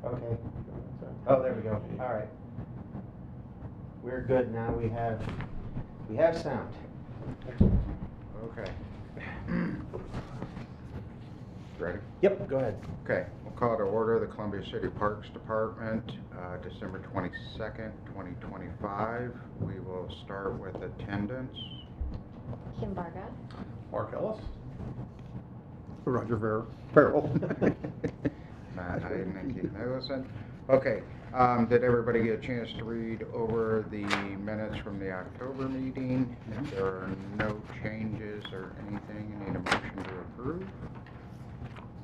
Okay. Oh, there we go. All right. We're good now. We have sound. Okay. Ready? Yep, go ahead. Okay, we'll call to order the Columbia City Parks Department, December 22nd, 2025. We will start with attendance. Kim Barga. Mark Ellis. Roger Farrell. Matt Hayden and Keith Nicholson. Okay, did everybody get a chance to read over the minutes from the October meeting? If there are no changes or anything, you need a motion to approve.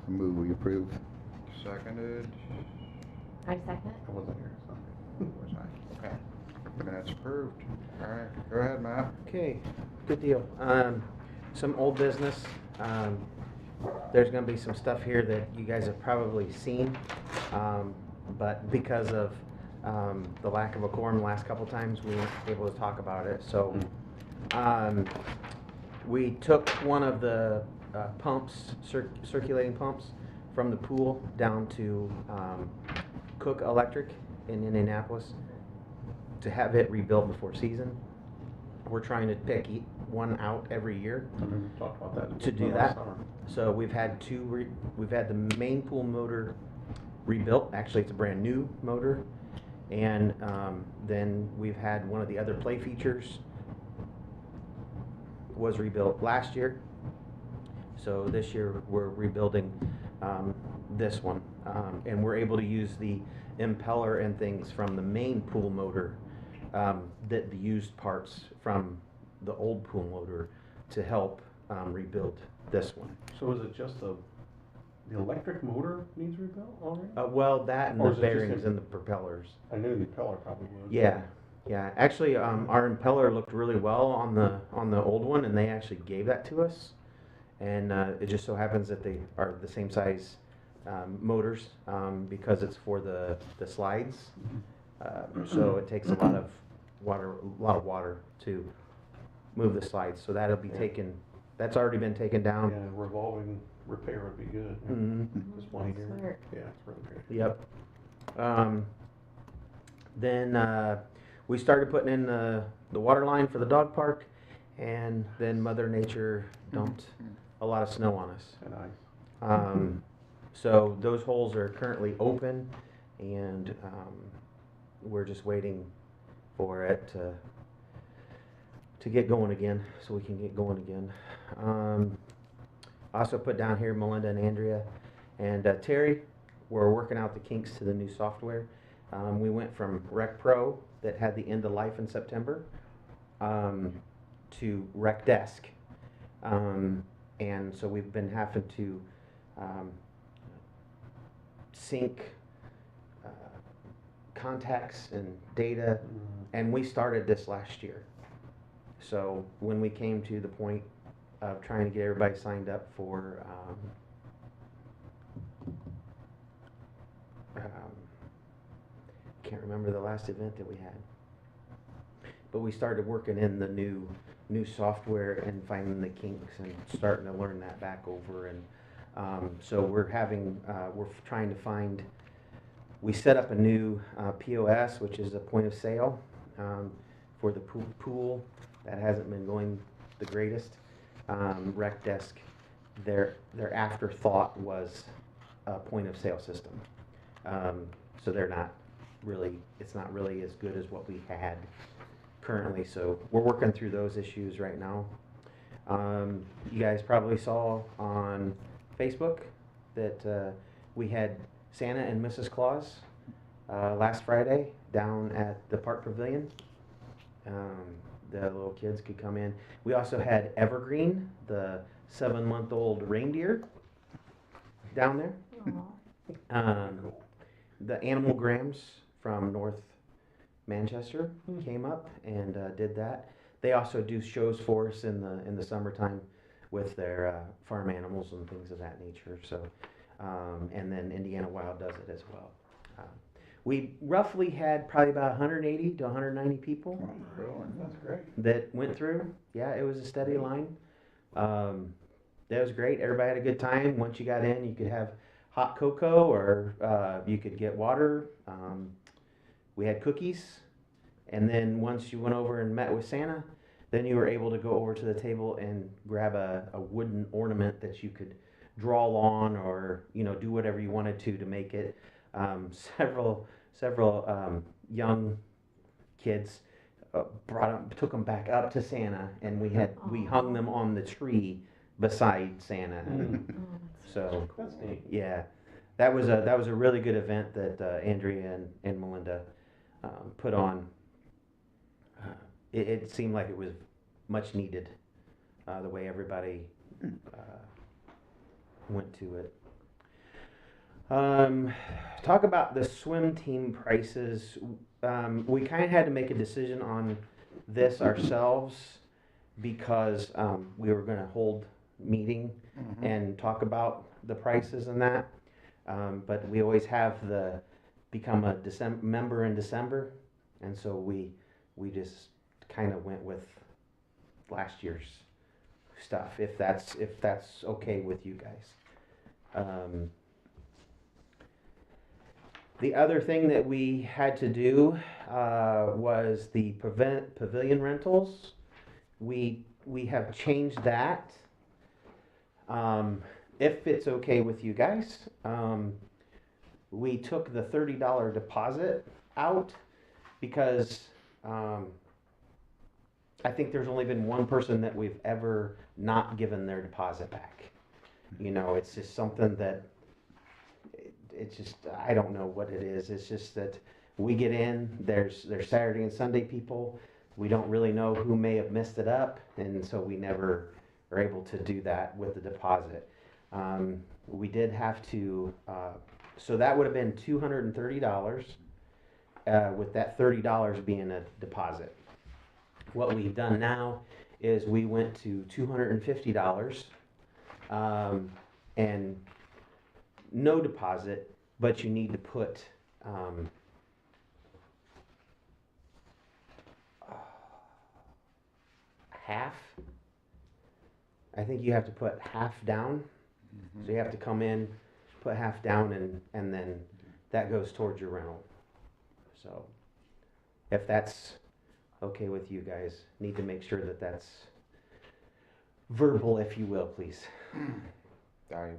Move we approve. Seconded. I second. I wasn't here, so. Was I? Okay. Minutes approved. All right, go ahead, Matt. Okay, good deal. Some old business. There's going to be some stuff here that you guys have probably seen, but because of the lack of a quorum the last couple times, we weren't able to talk about it. So we took one of the pumps, circulating pumps, from the pool down to Cook Electric in Indianapolis to have it rebuilt before season. We're trying to pick one out every year I mean, we talked about that. to do last that. summer. So we've had we've had the main pool motor rebuilt. Actually, it's a brand new motor, and then we've had one of the other play features was rebuilt last year. So this year we're rebuilding this one, and we're able to use the impeller and things from the main pool motor, that the used parts from the old pool motor to help rebuild this one. So is it just the electric motor needs rebuilt already? Well, that and Or the is it just bearings a- and the propellers. I knew the impeller probably would. Yeah, yeah. Actually, our impeller looked really well on the old one, and they actually gave that to us. And it just so happens that they are the same size motors, because it's for the slides. So it takes a lot of water to move the slides. So that'll be taken. That's already been taken down. Yeah, revolving repair would be good. Mhm. Just one Nice year. work. Yeah, it's really great. Yep. Then we started putting in the water line for the dog park, and then Mother Nature dumped a lot of snow on us. And nice. So those holes are currently open, and we're just waiting for it to get going again, so we can get going again. Also put down here Melinda and Andrea and Terry. We're working out the kinks to the new software. We went from Rec Pro that had the end of life in September to Rec Desk. And so we've been having to sync contacts and data, and we started this last year. So when we came to the point of trying to get everybody signed up for can't remember the last event that we had, but we started working in the new software and finding the kinks and starting to learn that back over. And so we're trying to find. We set up a new POS, which is a point of sale for the pool. That hasn't been going the greatest. Rec Desk, their afterthought was a point of sale system. So they're not really, it's not really as good as what we had currently. So we're working through those issues right now. You guys probably saw on Facebook that we had Santa and Mrs. Claus last Friday down at the Park Pavilion. The little kids could come in. We also had Evergreen, the 7-month-old reindeer, down there. The Animalgrams from North Manchester came up and did that. They also do shows for us in the summertime with their farm animals and things of that nature. So, and then Indiana Wild does it as well. We roughly had probably about 180 to 190 people That's great. that went through. Yeah, it was a steady line. That was great. Everybody had a good time. Once you got in, you could have hot cocoa, or you could get water. We had cookies, and then once you went over and met with Santa, then you were able to go over to the table and grab a wooden ornament that you could draw on, or do whatever you wanted to make it. Several young kids took them back up to Santa, and we hung them on the tree beside Santa. Mm. So That's neat. yeah, that was a really good event that Andrea and Melinda put on. It seemed like it was much needed, the way everybody went to it. Talk about the swim team prices. We kind of had to make a decision on this ourselves because we were going to hold meeting and talk about the prices and that. But we always have become a member in December, and so we just kind of went with last year's stuff, if that's okay with you guys. The other thing that we had to do was the pavilion rentals. We have changed that. If it's okay with you guys, we took the $30 deposit out because I think there's only been one person that we've ever not given their deposit back. It's just something that it's just, I don't know what it is. It's just that we get in, there's Saturday and Sunday people. We don't really know who may have messed it up, and so we never are able to do that with the deposit. We did have to, so that would have been $230, with that $30 being a deposit. What we've done now is we went to $250, and no deposit, but you need to put half. I think you have to put half down. So you have to come in, put half down, and then that goes towards your rental. So if that's okay with you guys, need to make sure that that's verbal, if you will, please. I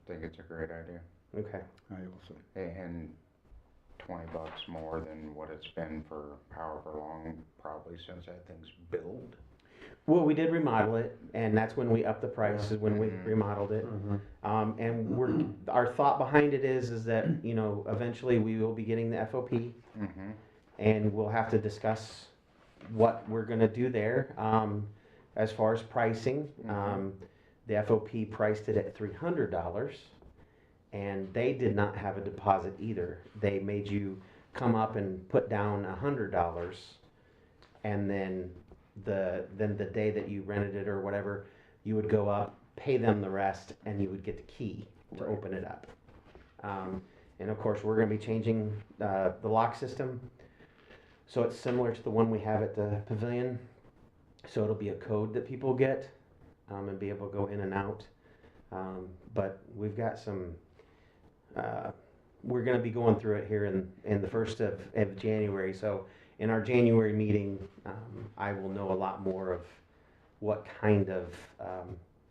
think it's a great idea. Okay. I also. And $20 more than what it's been for however long, probably since that thing's built. Well, we did remodel it, and that's when we upped the price, is when we remodeled it. Mhm. And our thought behind it is that, eventually we will be getting the FOP, Mm-hmm. and we'll have to discuss what we're gonna do there. As far as pricing, the FOP priced it at $300, and they did not have a deposit either. They made you come up and put down $100, and then the day that you rented it or whatever, you would go up, pay them the rest, and you would get the key to open it up. And of course, we're going to be changing the lock system, so it's similar to the one we have at the pavilion. So it'll be a code that people get, and be able to go in and out. But we've got some. We're going to be going through it here in the 1st of January. So in our January meeting, I will know a lot more of what kind of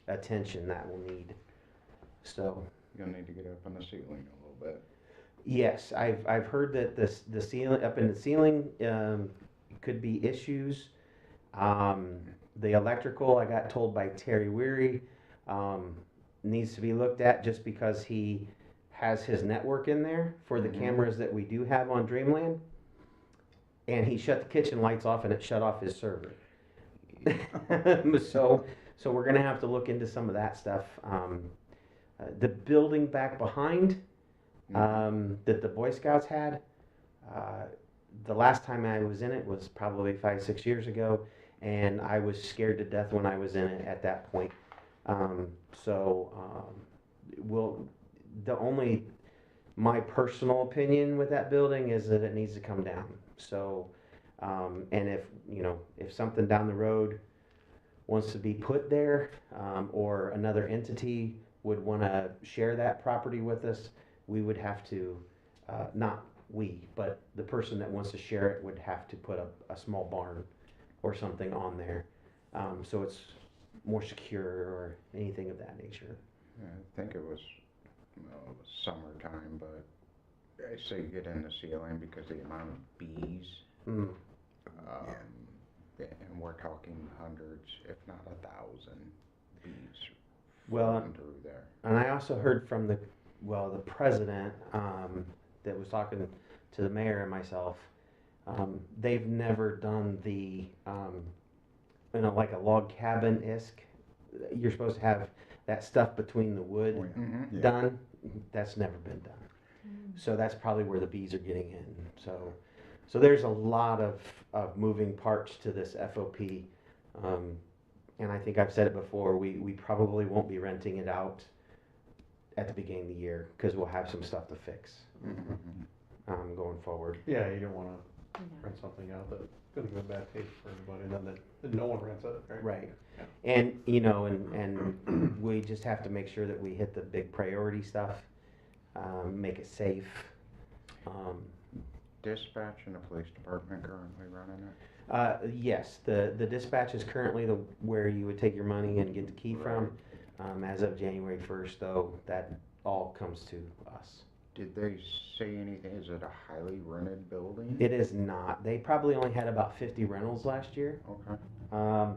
attention that will need. So You'll need to get up on the ceiling a little bit. yes, I've heard that the ceiling, up in the ceiling, could be issues. The electrical, I got told by Terry Weary, needs to be looked at just because he has his network in there for the cameras that we do have on Dreamland. And he shut the kitchen lights off and it shut off his server. So we're gonna have to look into some of that stuff. The building back behind, that the Boy Scouts had, the last time I was in it was probably 5-6 years ago, and I was scared to death when I was in it at that point. My personal opinion with that building is that it needs to come down. So, and if something down the road wants to be put there, or another entity would wanna share that property with us, we would have to, not we, but the person that wants to share it would have to put a small barn or something on there. So it's more secure or anything of that nature. I think it was summertime, but I say get in the ceiling because the amount of bees, Mm. and we're talking hundreds, if not 1,000 bees Well, floating through there. and I also heard from the president, that was talking to the mayor and myself. They've never done the, like a log cabin-esque. You're supposed to have that stuff between the wood Oh, yeah. Mhm. Yeah. done. That's never been done. So that's probably where the bees are getting in. So there's a lot of moving parts to this FOP. And I think I've said it before, we probably won't be renting it out at the beginning of the year because we'll have some stuff to fix going forward. Yeah, you don't wanna Yeah. rent something out that's gonna give a bad taste for everybody, and then no one rents it, right? Right. Yeah. And, and we just have to make sure that we hit the big priority stuff, make it safe. Dispatch and the police department currently running it? Yes, the dispatch is currently where you would take your money and get the key from. As of January 1st, though, that all comes to us. Did they say anything? Is it a highly rented building? It is not. They probably only had about 50 rentals last year. Okay.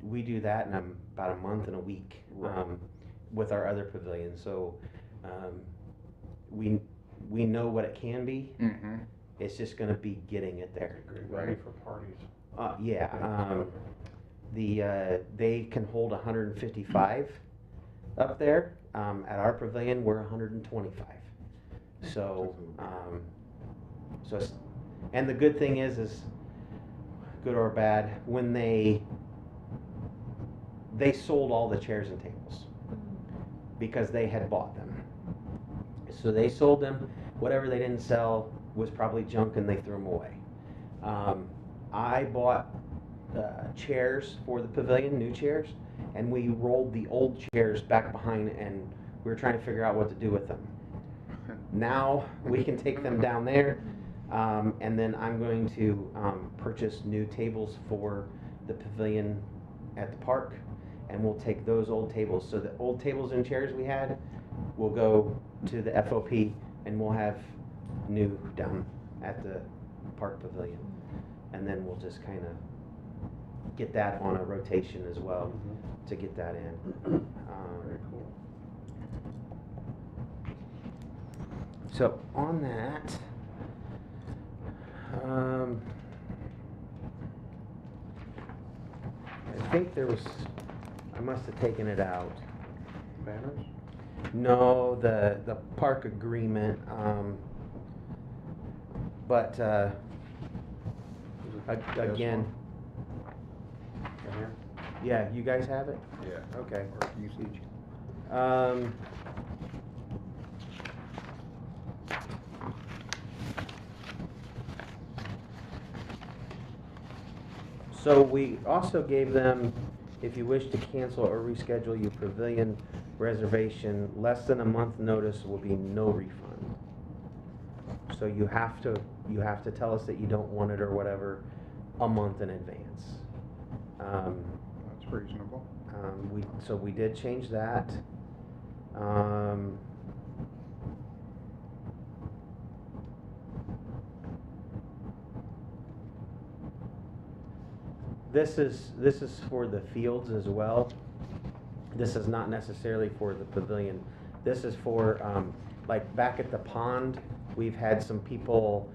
We do that in about a month and a week Right. with our other pavilion. So we know what it can be. Mm-hmm. It's just going to be getting it there. Great value for parties. Yeah. They can hold 155 up there. At our pavilion, we're 125. So, and the good thing is good or bad, when they sold all the chairs and tables because they had bought them. So they sold them. Whatever they didn't sell was probably junk, and they threw them away. I bought chairs for the pavilion, new chairs, and we rolled the old chairs back behind, and we were trying to figure out what to do with them. Now we can take them down there, and then I'm going to purchase new tables for the pavilion at the park, and we'll take those old tables. So the old tables and chairs we had will go to the FOP, and we'll have new down at the park pavilion, and then we'll just kind of get that on a rotation as well to get that in. Very cool. So on that, I think I must have taken it out. Banners? No, the park agreement, but again, Right here? yeah, you guys have it? Yeah. Okay. Or usage. So we also gave them, if you wish to cancel or reschedule your pavilion reservation, less than a month notice will be no refund. So you have to tell us that you don't want it or whatever a month in advance. That's reasonable. So we did change that. This is for the fields as well. This is not necessarily for the pavilion. This is for, like back at the pond, we've had some people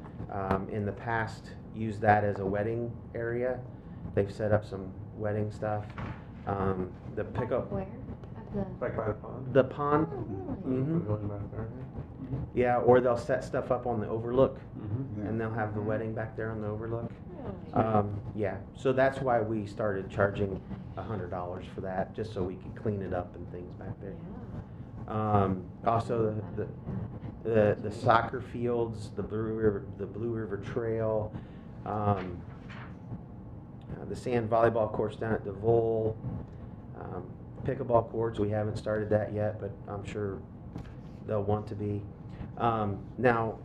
in the past use that as a wedding area. They've set up some wedding stuff. The pickup, Where? At the. Back by the pond? the pond, Oh, really? Mhm. Pavilion back there. yeah, or they'll set stuff up on the overlook, Mm-hmm. and they'll have the wedding back there on the overlook. Really? Yeah, so that's why we started charging $100 for that, just so we could clean it up and things back there. Yeah. Also the soccer fields, the Blue River Trail, the sand volleyball course down at DeVol, pickleball courts, we haven't started that yet, but I'm sure they'll want to be. Now,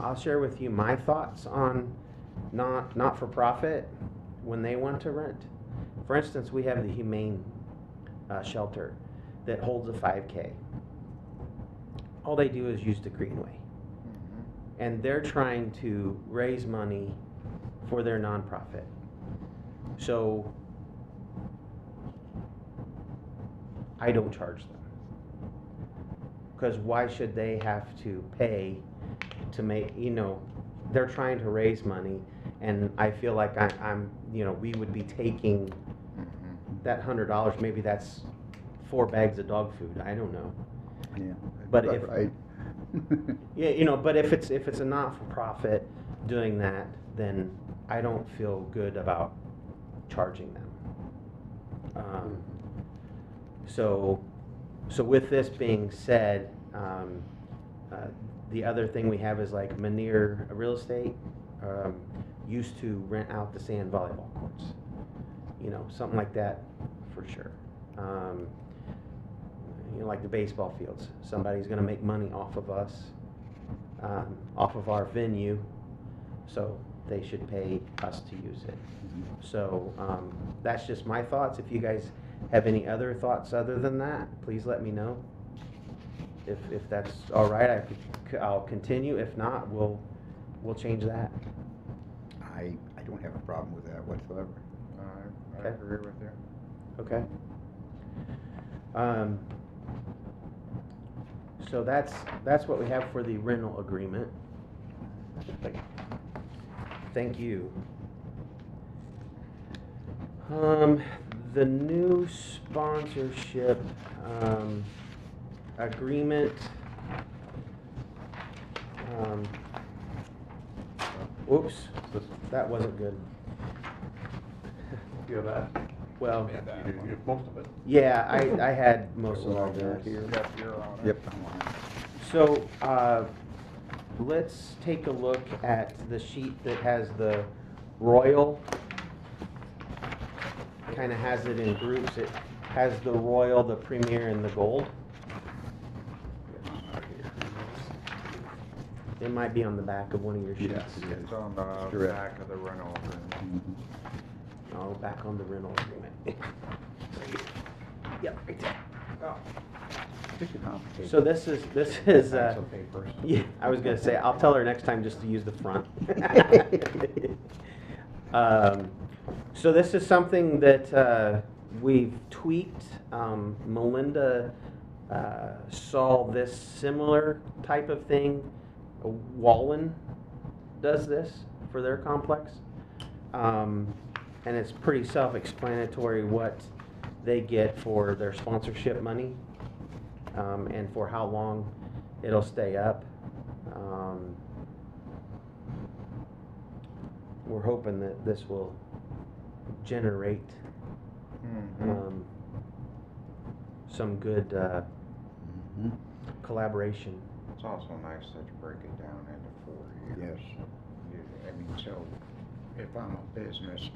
I'll share with you my thoughts on not-for-profit when they want to rent. For instance, we have the Humane Shelter that holds a 5K. All they do is use the greenway. And they're trying to raise money for their nonprofit. So I don't charge them. Because why should they have to pay to make, they're trying to raise money, and I feel like I'm we would be taking that $100, maybe that's 4 bags of dog food, I don't know. Yeah. But if- Right. Yeah, but if it's a not-for-profit doing that, then I don't feel good about charging them. So with this being said, the other thing we have is like Manier Real Estate used to rent out the sand volleyball courts. Something like that for sure. Like the baseball fields. Somebody's going to make money off of us, off of our venue, so they should pay us to use it. So that's just my thoughts. If you guys have any other thoughts other than that, please let me know. If that's all right, I'll continue. If not, we'll change that. I don't have a problem with that whatsoever. I Okay. agree with you. Okay. So that's what we have for the rental agreement. Thank you. The new sponsorship agreement. Oops, that wasn't good. You have that? Well, You have most of it. yeah, I had most of all this. Yep, you're on it. Yep, I'm on it. So, let's take a look at the sheet that has the Royal. Kind of has it in groups. It has the Royal, the Premier, and the Gold. It might be on the back of one of your sheets. Yes, yes. It's on the Correct. back of the rental agreement. Mhm. Oh, back on the rental agreement. Yep, right there. It's complicated. So this is, Back some papers. yeah, I was gonna say, I'll tell her next time just to use the front. So this is something that we've tweaked. Melinda saw this similar type of thing. Wallen does this for their complex. And it's pretty self-explanatory what they get for their sponsorship money, and for how long it'll stay up. We're hoping that this will generate Mhm. some good Mhm. collaboration. It's also nice that you break it down into 4 years. Yes. I mean, so if I'm a business,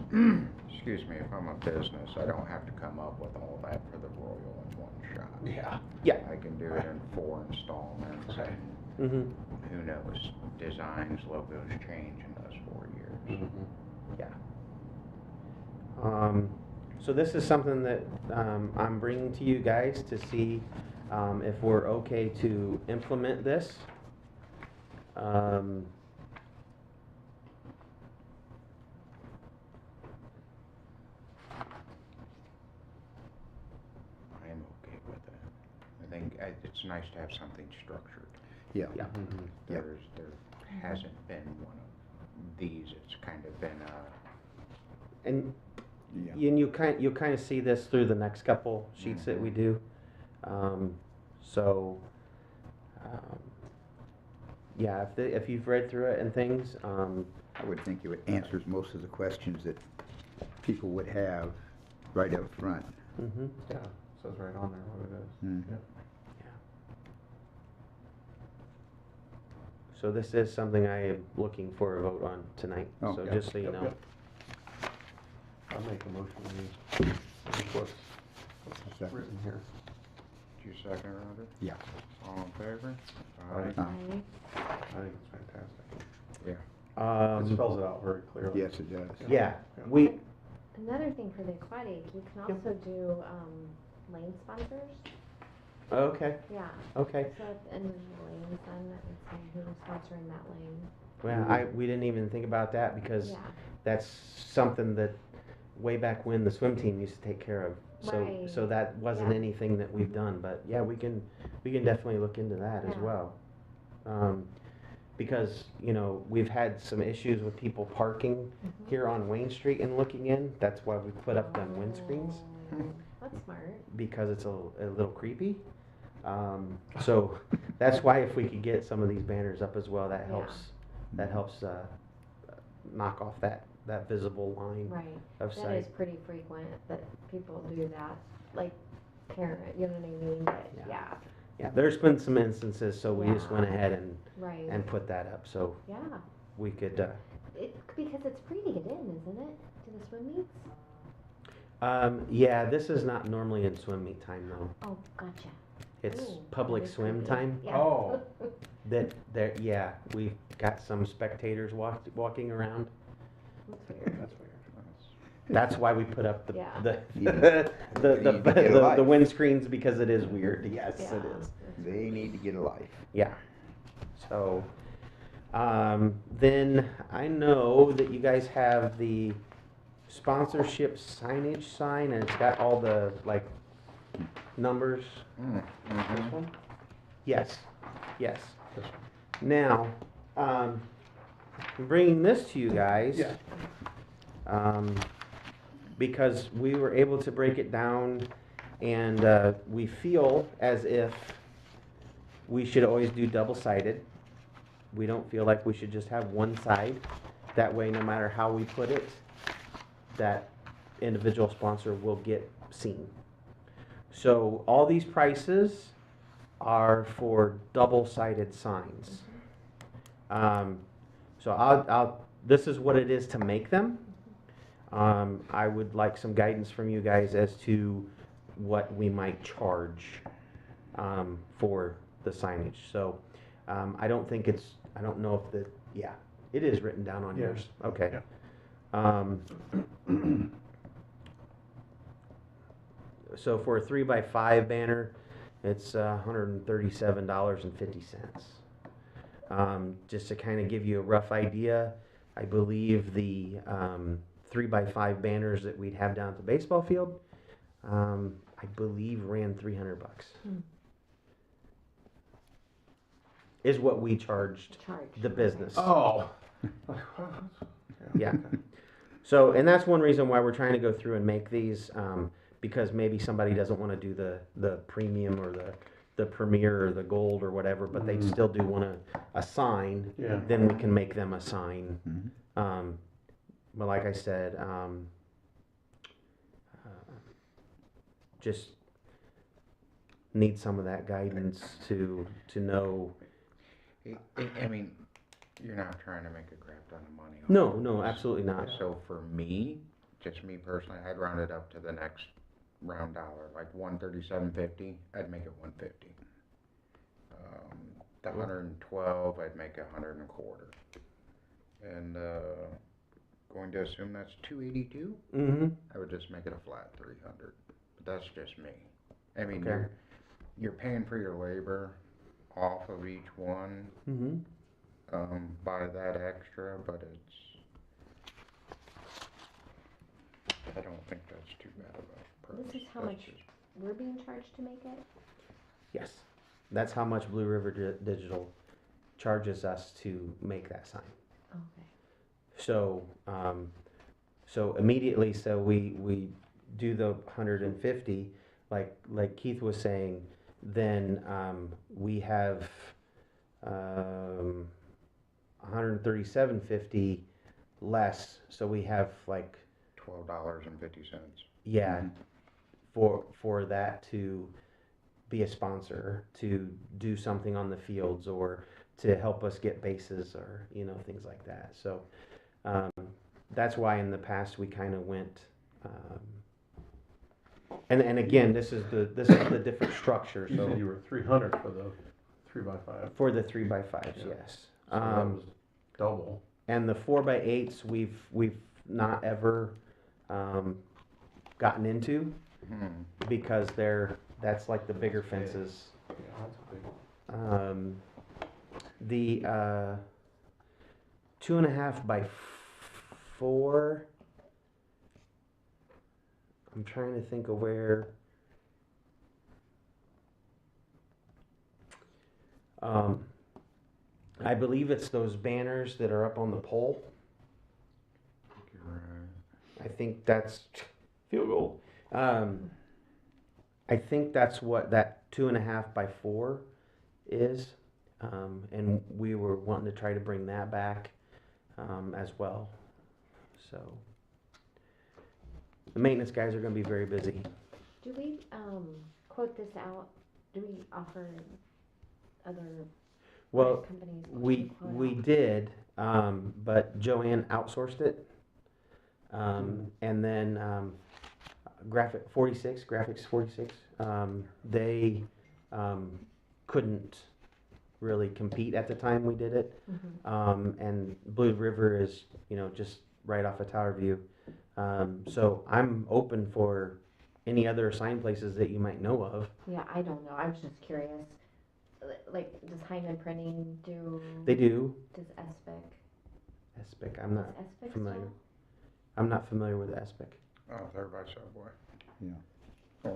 excuse me, if I'm a business, I don't have to come up with all that for the Royal in one shot. Yeah. Yeah. I can do it in 4 installments, Right. and Mm-hmm. who knows, designs, logos change in those 4 years. Yeah. So this is something that I'm bringing to you guys to see if we're okay to implement this. I am okay with it. I think it's nice to have something structured. Yeah. Yeah. Mhm. Yep. There hasn't been one of these, it's kind of been And Yeah. you kind of see this through the next couple sheets that we do. So, yeah, if you've read through it and things, I would think it answers most of the questions that people would have right up front. mhm. Yeah, it says right on there what it is. Mhm. Yeah. So this is something I am looking for a vote on tonight. Oh, So yeah. just so you Yep, know. yep. I'll make a motion, we request Second. written here. Did you second, Roger? Yeah. All in favor? Aye. Aye. I think it's fantastic. Yeah. It Um, spells it out very clearly. Yes, it does. yeah, we, Another thing for the aquatic, you can Yep. also do, lane sponsors. okay, Yeah, okay. so at the end of the lane, then it's saying who's sponsoring that lane. Well, we didn't even think about that because Yeah, that's something that way back when the swim team used to take care of. So, Right. so that wasn't Yeah. anything that we've done, but yeah, we can definitely look into that as Yeah. well. Because, you know, we've had some issues with people parking Mhm. here on Wayne Street and looking in. That's why we put up them windscreens, Oh, that's smart. because it's a little creepy. So that's why if we could get some of these banners up as well, that Yeah. helps knock off that visible line Right, of that sight. is pretty frequent that people do that, like Karen, you know what I mean, but Yeah. yeah, Yeah, there's been some instances, so we just went Yeah. ahead and right, put that up, so yeah. we could, Because it's free to get in, isn't it, to the swim meets? yeah, this is not normally in swim meet time though. Oh, gotcha. It's Ooh, public that is swim creepy. time. Yeah. Oh. That, there, yeah, we've got some spectators walking around. That's weird. That's weird. That's why we put up the, Yeah. the, Yeah. the, You need to get a life. the windscreens because it is weird, yes, it Yeah, is. that's They need to get a life. Yeah. So, then I know that you guys have the sponsorship signage sign and it's got all the like numbers. Mm-hmm. This one? Yes, yes. This one. Now, I'm bringing this to you guys. Yeah. Because we were able to break it down and we feel as if we should always do double-sided. We don't feel like we should just have one side. That way, no matter how we put it, that individual sponsor will get seen. So all these prices are for double-sided signs. So this is what it is to make them. I would like some guidance from you guys as to what we might charge for the signage. So I don't know if it is written down on Yeah. yours. Okay. Yeah. So for a 3x5 banner, it's $137.50. Just to kind of give you a rough idea, I believe the 3x5 banners that we'd have down at the baseball field, I believe ran $300. Hmm. Is what we charged Charge. the business. Oh. Yeah. So, and that's one reason why we're trying to go through and make these, because maybe somebody doesn't want to do the premium or the premier or the gold or whatever, but they still do want a sign. Yeah. Then we can make them a sign. Mhm. But like I said, just need some of that guidance to know. I mean, you're not trying to make a crap ton of money on No, it. no, absolutely not. So for me, just me personally, I'd round it up to the next round dollar, like 137.50. I'd make it 150. The 112, I'd make 125. And going to assume that's 282. Mm-hmm. I would just make it a flat 300. But that's just me. I mean, Okay. you're paying for your labor off of each one. Mm-hmm. By that extra, but I don't think that's too bad of a price. This is how That's much- just- We're being charged to make it? Yes. That's how much Blue River Digital charges us to make that sign. Okay. So, so immediately, so we do the 150, like Keith was saying, then, we have, 137.50 less, so we have like, $12.50. yeah, Mhm. for that to be a sponsor, to do something on the fields or to help us get bases or, you know, things like that. So, that's why in the past we kind of went, And again, this is the different structure, You said so you were 300 for the 3x5. for the 3x5s, Yeah. yes. So that was double. And the 4x8s, we've not ever gotten into because that's like the bigger fences. Yeah, that's big. The 2.5x4. I'm trying to think of where. I believe it's those banners that are up on the pole. I think that's field goal. I think that's what that 2.5x4 is, and we were wanting to try to bring that back as well. So the maintenance guys are going to be very busy. Do we, quote this out? Do we offer other Well, companies? we did, but Joanne outsourced it, and then Graphics 46, they couldn't really compete at the time we did it. And Blue River is, just right off of Tower View. So I'm open for any other sign places that you might know of. Yeah, I don't know. I was just curious. Like, does Hyman Printing do? They do. Does Espic? Espic, I'm not Is Espic familiar. still? I'm not familiar with Espic. Oh, they're by Subway.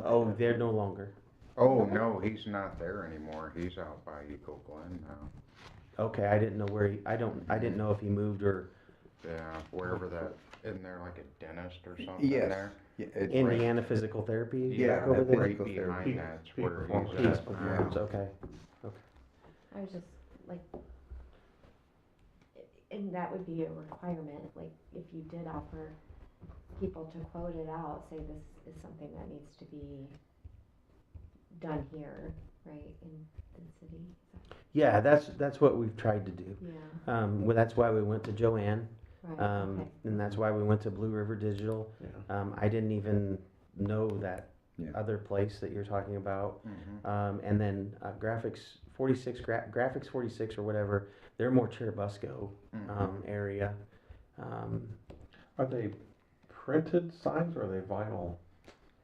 Oh, they're no longer. Oh, no, he's not there anymore. He's out by Eagle Glen now. Okay, I didn't know where I didn't know if he moved or Yeah, wherever that, isn't there like a dentist or something Yes. there? Yeah, it's Indiana Physical Therapy. Yeah, back over there. right Physical behind therapy. that's Peak where performance. he's Peak at. Performance, okay. I was just like, and that would be a requirement, like, if you did offer people to quote it out, say this is something that needs to be done here, right, in the city. Yeah, that's what we've tried to do. Yeah, Well, that's why we went to Joanne, right, okay. and that's why we went to Blue River Digital. Yeah. I didn't even know that Yeah. other place that you're talking about. Mhm. And then Graphics 46, Graphics 46 or whatever, they're more Cherubusco Mhm. area. Are they printed signs or are they vinyl?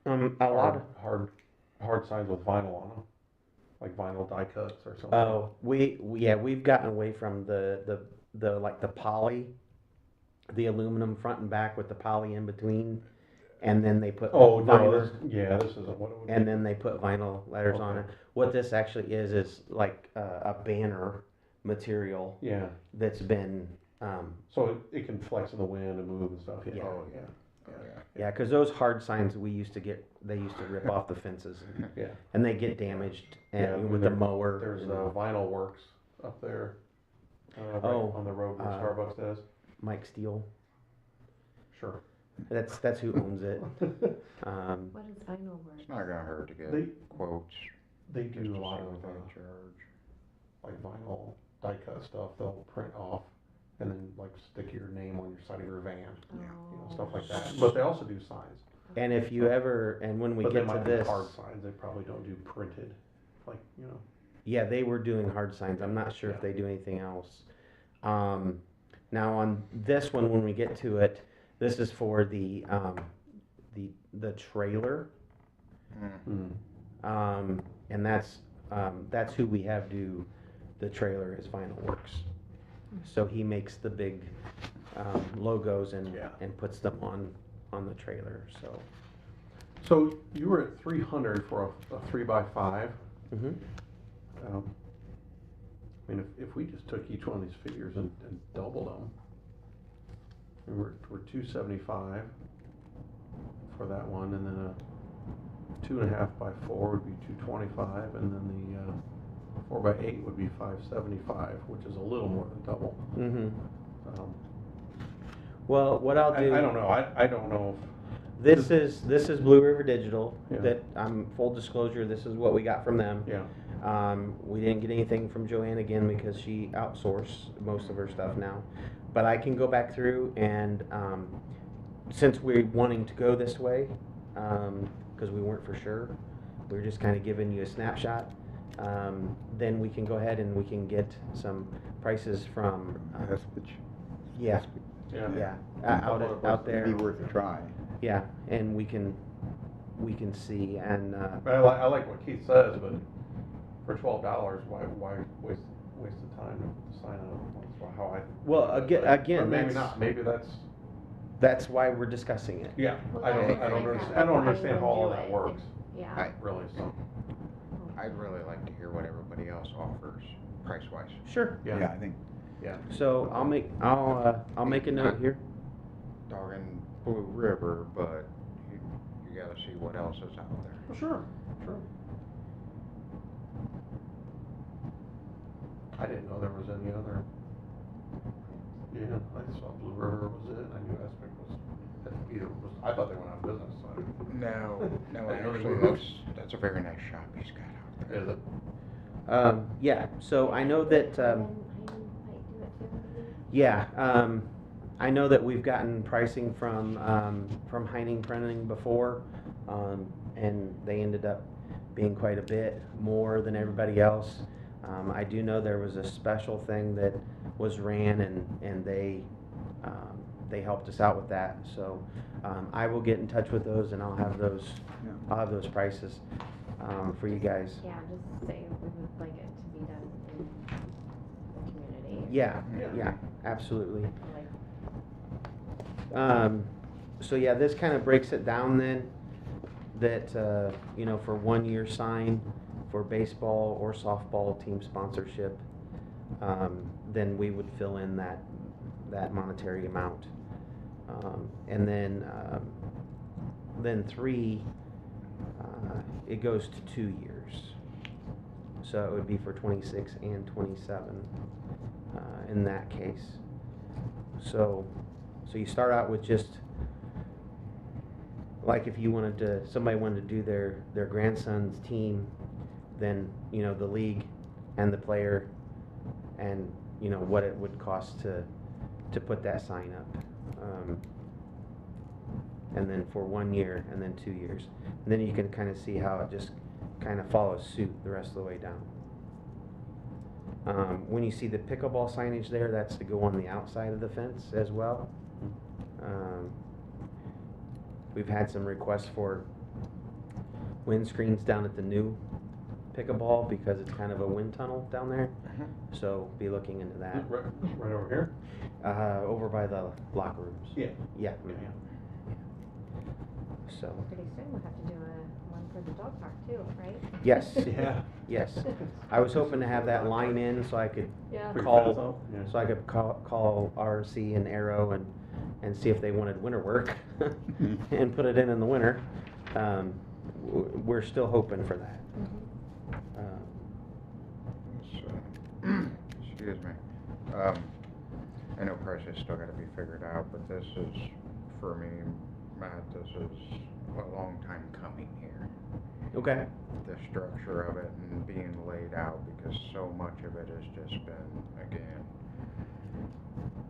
A lot of. Hard signs with vinyl on them, like vinyl die cuts or something. Oh, we've gotten away from the like the poly, the aluminum front and back with the poly in between, and then they put Oh no, vinyl, this isn't what it would and be. then they put vinyl letters on it. Okay. What this actually is like a banner material Yeah, that's been so it can flex in the wind and move and stuff. Yeah. Yeah. Oh, yeah. Oh, yeah. yeah, because those hard signs we used to get, they used to rip off the fences Yeah. and they get damaged and Yeah, with the there- mower. There's and Vinyl Works up there. Right Oh, on the road where Starbucks does. Mike Steele. Sure. That's who owns it. What is vinyl work? It's not gonna hurt to get They quotes. they just do to a see lot what of they charge. like vinyl die cut stuff. They'll print off and then like stick your name on your side of your van, stuff like that. But they also do signs. And if you ever, and when we But they get to might do this, hard signs. They probably don't do printed, like yeah, they were doing hard signs. I'm not sure if Yeah. they do anything else. Now on this one, when we get to it, this is for the trailer, and that's who we have do the trailer is Vinyl Works. So he makes the big logos and Yeah. and puts them on the trailer. So. So you were at 300 for a 3x5. Mhm. I mean, if we just took each one of these figures and doubled them, and we're 275 for that one, and then a 2.5x4 would be 225, and then the 4x8 would be 575, which is a little more than double. Um, Well, what I'll do. I don't know. I don't know if. This is Blue River Digital. Yeah. That full disclosure. This is what we got from them. Yeah. We didn't get anything from Joanne again because she outsourced most of her stuff now. But I can go back through and since we're wanting to go this way, because we weren't for sure. We were just kind of giving you a snapshot. Then we can go ahead and we can get some prices from, Hespich. yeah, Yeah. yeah, out there. It'd be worth a try. Yeah, and we can see, and, I like what Keith says, but for $12, why waste the time to sign up? That's how I. Well, again, But maybe that's- not, maybe that's why we're discussing it. yeah, Well, I don't that's understand, right. I don't understand how all Do that it. works, Yeah. really, so, I'd really like to hear what everybody else offers, price-wise. Sure. Yeah, I think, yeah. So I'll make a note here. Dogging Blue River, but you gotta see what else is out there. Well, sure. I didn't know there was any other. Yeah, I saw Blue River was it, I knew Aspic was, I thought they went out of business, so I didn't. No, I didn't know they actually, were. that's a very nice shop he's got out there. Is it? Yeah, so I know that, And then I might do it too, maybe? yeah, I know that we've gotten pricing from Heining Printing before, and they ended up being quite a bit more than everybody else. I do know there was a special thing that was ran, and they helped us out with that. So I will get in touch with those, and I'll have those prices for you guys. Yeah, just say we would like it to be done in the community. Yeah, Yeah. yeah, absolutely. Like, So yeah, this kind of breaks it down then, that, for 1 year sign for baseball or softball team sponsorship, then we would fill in that monetary amount. And then 3, it goes to 2 years. So it would be for 26 and 27, in that case. So you start out with just, like if somebody wanted to do their grandson's team, then, the league and the player and, what it would cost to put that sign up. And then for 1 year and then 2 years. And then you can kind of see how it just kind of follows suit the rest of the way down. When you see the pickleball signage there, that's to go on the outside of the fence as well. We've had some requests for windscreens down at the new pickleball because it's kind of a wind tunnel down there. So be looking into that. Right over here? Over by the locker rooms. Yeah. Yeah. Yeah. So, pretty soon we'll have to do one for the dog park too, right? yes, Yeah. yes. I was hoping to have that line in so I could Yeah. Put your Call- fence up? Yeah. so I could call RC and Arrow and see if they wanted winter work and put it in the winter. We're still hoping for that. Mhm. Excuse me. I know prices still gotta be figured out, but this is, for me, Matt, this is a long time coming here. Okay. The structure of it and being laid out, because so much of it has just been, again,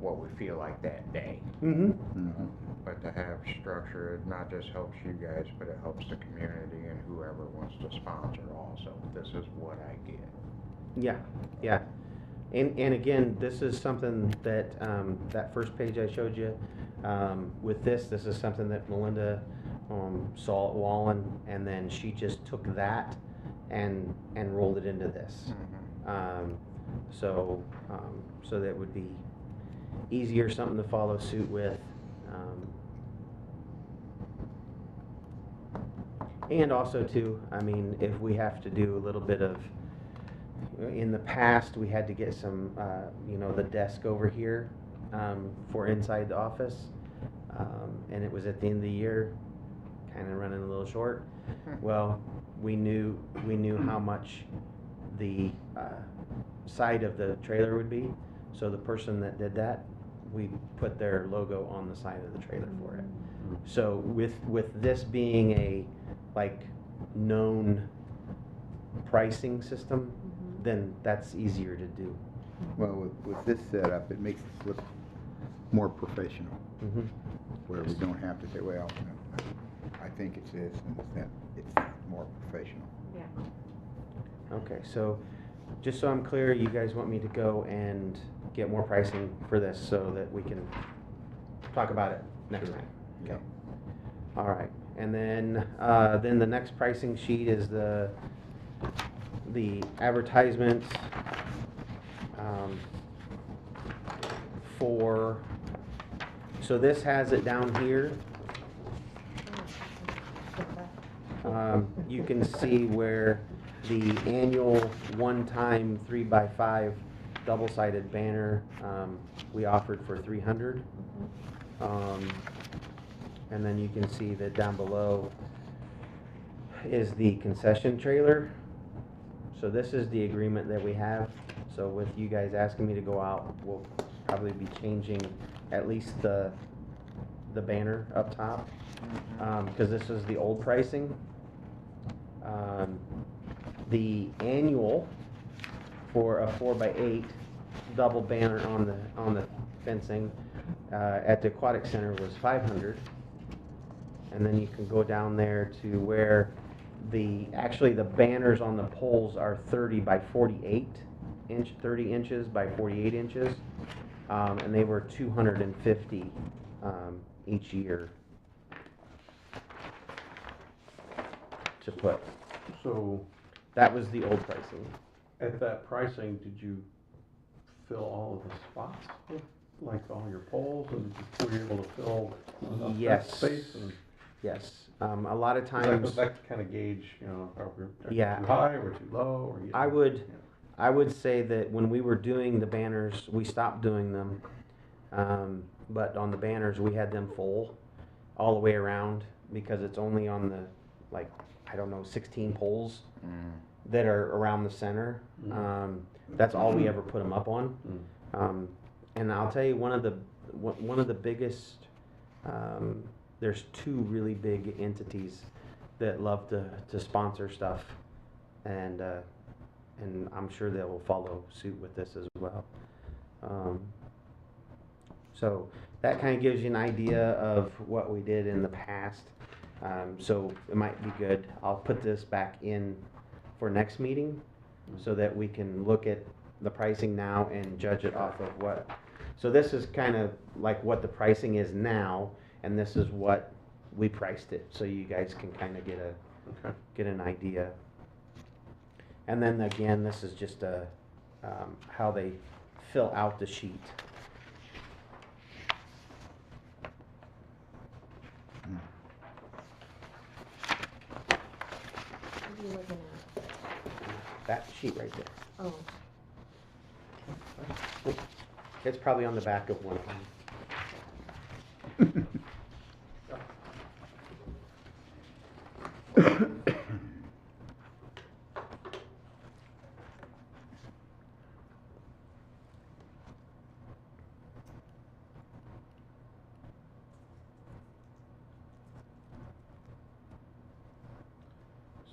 what we feel like that day. Mm-hmm. mhm. But to have structure, it not just helps you guys, but it helps the community and whoever wants to sponsor also. This is what I get. Yeah, yeah. And again, this is something that, that first page I showed you, with this is something that Melinda, saw at Wallen, and then she just took that and rolled it into this. So that would be easier, something to follow suit with. And also too, I mean, if we have to do a little bit of, in the past, we had to get some, the desk over here, for inside the office. And it was at the end of the year, kind of running a little short. Well, we knew how much the side of the trailer would be. So the person that did that, we put their logo on the side of the trailer for it. So with this being a known pricing system, then that's easier to do. Well, with this setup, it makes us look more professional, Mm-hmm. where we don't have to say, well, I think it's this, and it's that, it's more professional. Yeah. Okay, so, just so I'm clear, you guys want me to go and get more pricing for this so that we can talk about it next time? Yeah. All right, and then the next pricing sheet is the advertisements for, so this has it down here. You can see where the annual one-time 3x5 double-sided banner, we offered for 300. And then you can see that down below is the concession trailer. So this is the agreement that we have. So with you guys asking me to go out, we'll probably be changing at least the banner up top, because this is the old pricing. The annual for a 4x8 double banner on the fencing at the aquatic center was 500. And then you can go down there to where actually the banners on the poles are 30 by 48 inch, 30 inches by 48 inches, and they were 250 each year to put. So That was the old pricing. at that pricing, did you fill all of the spots with, like all your poles, and were you able to fill enough Yes. space? And Yes, a lot of 'cause times. that kind of gauge, you know, are we Yeah. too high or too low, or you I know, would, yeah. I would say that when we were doing the banners, we stopped doing them. But on the banners, we had them full all the way around because it's only on the, like, I don't know, 16 poles that are around the center. That's all we ever put them up on. And I'll tell you, one of the biggest, there's two really big entities that love to sponsor stuff, and I'm sure they will follow suit with this as well. So that kind of gives you an idea of what we did in the past. So it might be good. I'll put this back in for next meeting so that we can look at the pricing now and judge it off of what. So this is kind of like what the pricing is now, and this is what we priced it, so you guys can kind of get an idea. And then again, this is just how they fill out the sheet. What are you looking at? That sheet right there. Oh, It's probably on the back of one of them.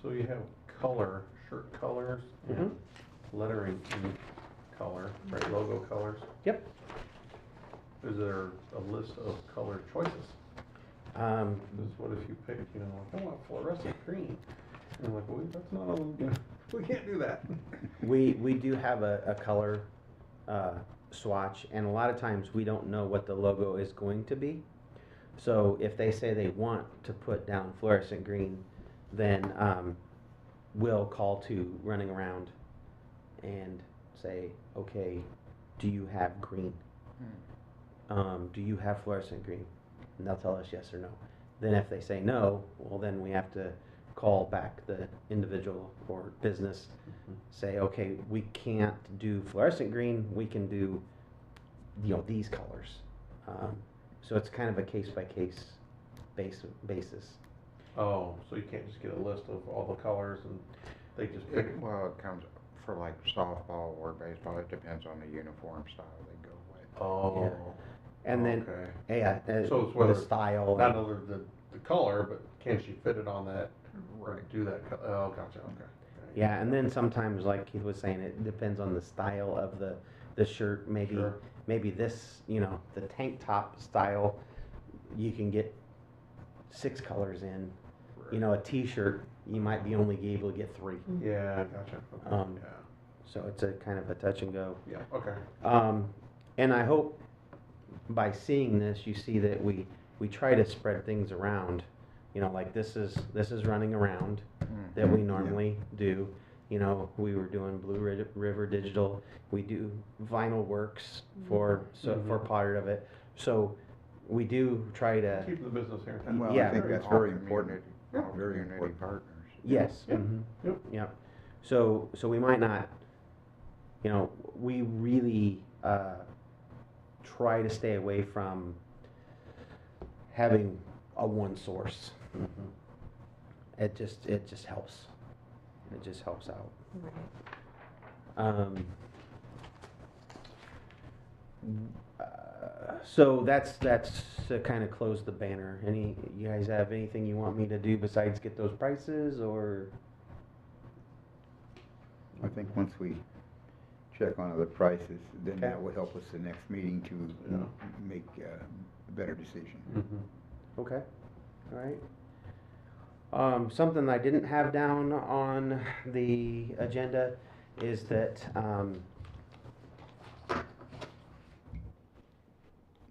So you have color, shirt colors, and lettering in color, right, logo colors. Yep. Is there a list of color choices? Because what if you pick, you know, like, I want fluorescent green? And I'm like, well, that's not, you know, we can't do that. We do have a color swatch, and a lot of times we don't know what the logo is going to be. So if they say they want to put down fluorescent green, then we'll call to running around and say, okay, do you have green? Do you have fluorescent green? And they'll tell us yes or no. Then if they say no, well, then we have to call back the individual or business, say, okay, we can't do fluorescent green, we can do, you know, these colors. So it's kind of a case-by-case basis. Oh, so you can't just get a list of all the colors and they just pick? Well, it comes for like softball or baseball, it depends on the uniform style they go with. Oh. And then, Okay. yeah, So it's whether, the style. not only the color, but can she fit it on that, Right. do that, oh, gotcha, okay. Yeah, and then sometimes, like he was saying, it depends on the style of the shirt. Maybe Sure. maybe this, you know, the tank top style, you can get 6 colors in, you know, a t-shirt, you might be only able to get 3. Yeah, gotcha, okay, Um, yeah, So it's a kind of a touch and go. yeah, okay. And I hope by seeing this, you see that we try to spread things around. You know, like this is running around that we Yeah. normally do. You know, we were doing River Digital. We do Vinyl Works for for part of it. So we do try to. Keep the business here in town. Well, Yeah. I think that's All very community- important. all Very community important. partners. Yes. Yep. Mhm. Yep. Yep. So we might not. You know, we really try to stay away from having a one source. Mhm. It just helps. It just helps out. Right. So that's to kind of close the banner. You guys have anything you want me to do besides get those prices, or? I think once we check on other prices, then Okay. that will help us the next meeting to Yeah. make a better decision. Mhm. Okay, all right. Something I didn't have down on the agenda is that,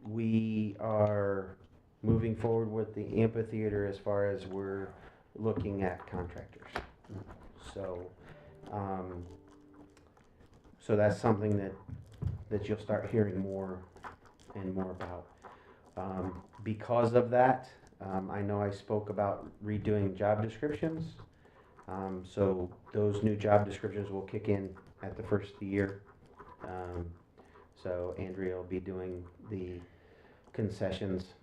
we are moving forward with the amphitheater as far as we're looking at contractors. So, so that's something that you'll start hearing more and more about. Because of that, I know I spoke about redoing job descriptions. So those new job descriptions will kick in at the first of the year. So Andrea will be doing the concessions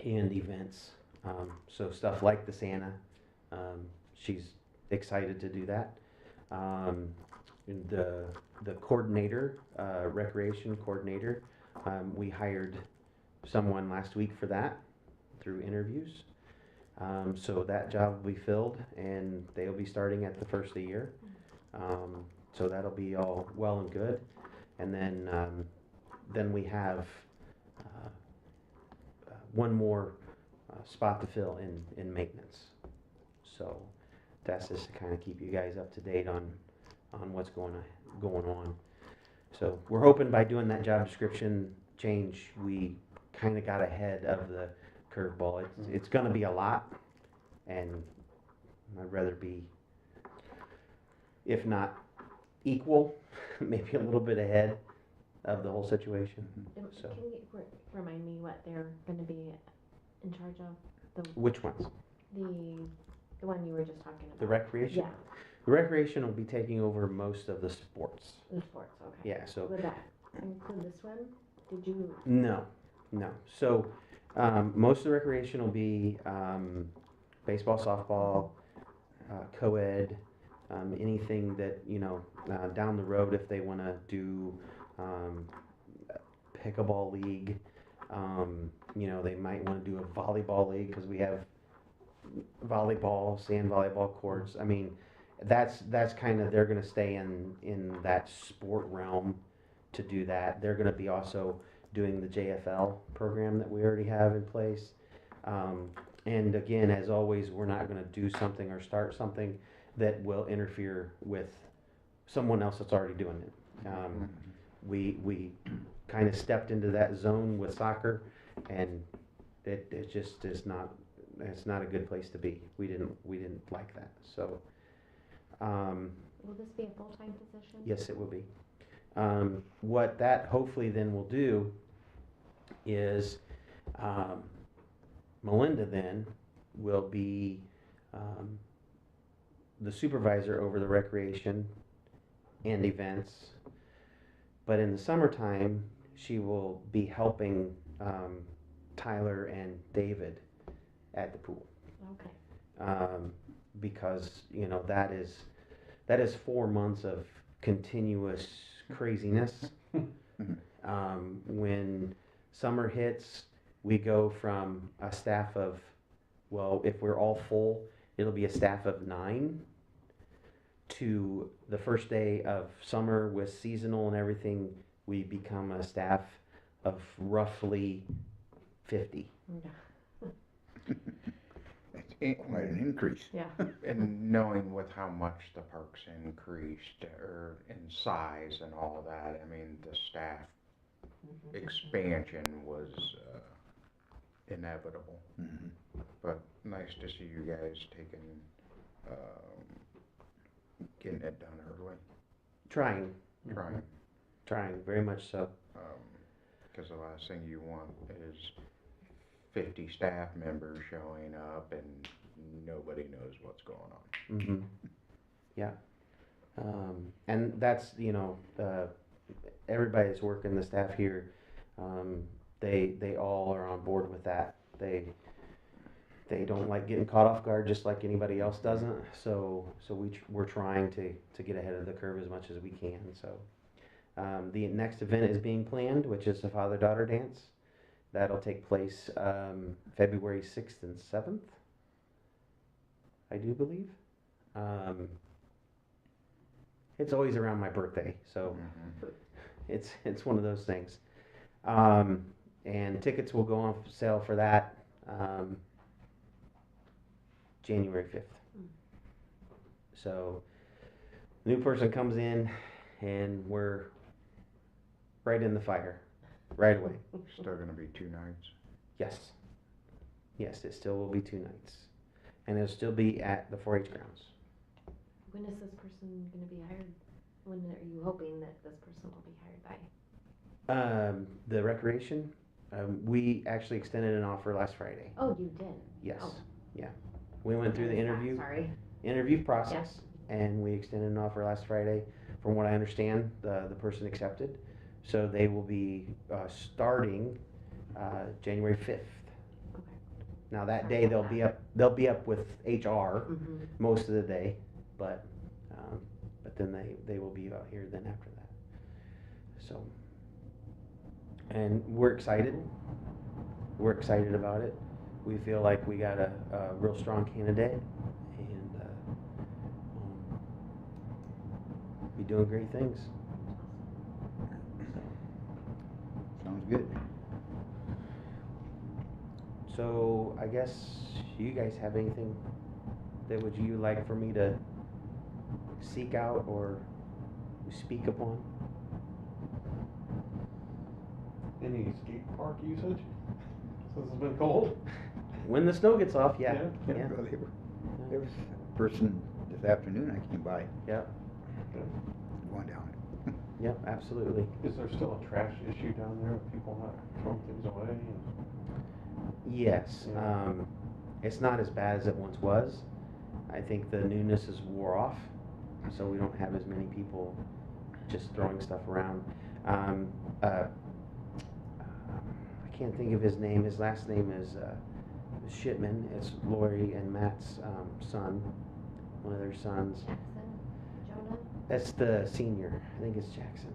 and events. So stuff like the Santa, she's excited to do that. The coordinator, recreation coordinator, we hired someone last week for that through interviews. So that job will be filled and they'll be starting at the first of the year. So that'll be all well and good. And then we have one more spot to fill in maintenance. So that's just to kind of keep you guys up to date on what's going on. So we're hoping by doing that job description change, we kind of got ahead of the curveball. It's going to be a lot, and I'd rather be, if not equal, maybe a little bit ahead of the whole situation. So. Can you remind me what they're gonna be in charge of? Which ones? The one you were just talking about? The recreation? Yeah, The recreation will be taking over most of the sports. the sports, okay. Yeah, so, Would that include this one? Did you, no. So, most of the recreation will be, baseball, softball, co-ed, anything that, you know, down the road if they wanna do, pickleball league, you know, they might wanna do a volleyball league, cause we have volleyball, sand volleyball courts. I mean, that's kind of, they're gonna stay in that sport realm to do that. They're gonna be also doing the JFL program that we already have in place. And again, as always, we're not gonna do something or start something that will interfere with someone else that's already doing it. We kind of stepped into that zone with soccer, and it just is not, it's not a good place to be. We didn't like that, so. will this be a full-time position? Yes, it will be. What that hopefully then will do is, Melinda then will be, the supervisor over the recreation and events. But in the summertime, she will be helping, Tyler and David at the pool. Okay, Because, you know, that is 4 months of continuous craziness. When summer hits, we go from a staff of, well, if we're all full, it'll be a staff of 9, to the first day of summer with seasonal and everything, we become a staff of roughly 50. yeah. quite an increase. Yeah. And knowing with how much the parks increased, or in size and all of that, I mean, the staff expansion was inevitable. Mhm. But nice to see you guys getting it done early, Trying, trying. very much so. Because the last thing you want is 50 staff members showing up and nobody knows what's going on. Mm-hmm. Yeah. And that's, everybody's working, the staff here, they all are on board with that. They don't like getting caught off guard just like anybody else doesn't. So we're trying to get ahead of the curve as much as we can. So the next event is being planned, which is the father-daughter dance. That'll take place February 6th and 7th, I do believe. It's always around my birthday, so it's one of those things. And tickets will go on sale for that January 5th. So new person comes in and we're right in the fire right away. Still gonna be 2 nights. Yes, it still will be 2 nights. And it'll still be at the 4-H grounds. When is this person gonna be hired? When are you hoping that this person will be hired by? The recreation, we actually extended an offer last Friday. Oh, you did? Yes, Oh. yeah. We went through the When is that? interview Sorry. process, and we extended an offer last Friday. From what I understand, the person accepted. So they will be starting January 5th. Okay. Now that Sorry day about they'll be up with HR Mm-hmm. most of the day, but then they will be out here then after that. So, and we're excited. We're excited about it. We feel like we got a real strong candidate, and be doing great things. Sounds good. So I guess you guys have anything that would you like for me to seek out or speak upon? Any skate park usage since it's been cold? When the snow gets off, yeah. Yeah. Yeah. Well, there was a person this afternoon I came by Yep. going down it. Yep, absolutely. Is there still a trash issue down there with people not throwing things away? Yes. Yeah. It's not as bad as it once was. I think the newness is wore off, so we don't have as many people just throwing stuff around. I can't think of his name. His last name is Shipman. It's Lori and Matt's son, one of their sons. Jackson? Jonah? That's the senior. I think it's Jackson.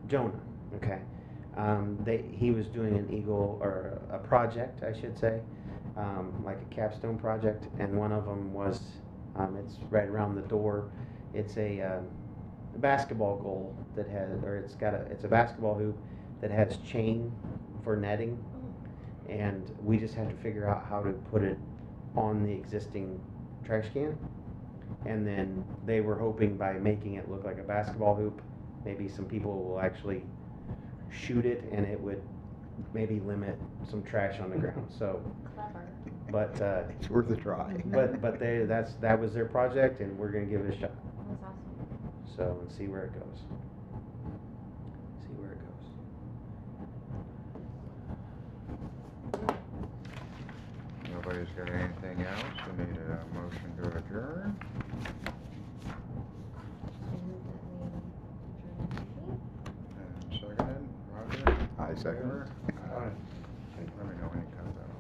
Jonah. Okay. He was doing an eagle, or a project, I should say, like a capstone project, and one of them was, it's right around the door. It's a basketball goal that has, or it's a basketball hoop that has chain for netting, and we just had to figure out how to put it on the existing trash can. And then they were hoping by making it look like a basketball hoop, maybe some people will actually shoot it and it would maybe limit some trash on the ground. So, Clever. but It's worth a try. that was their project, and we're gonna give it a shot. That's awesome. So, and see where it goes. See where it goes. Nobody's got anything else? We need a motion to adjourn. And that we adjourn the meeting? And seconded, Roger? I second. Favor? Aye. Let me know when he comes out.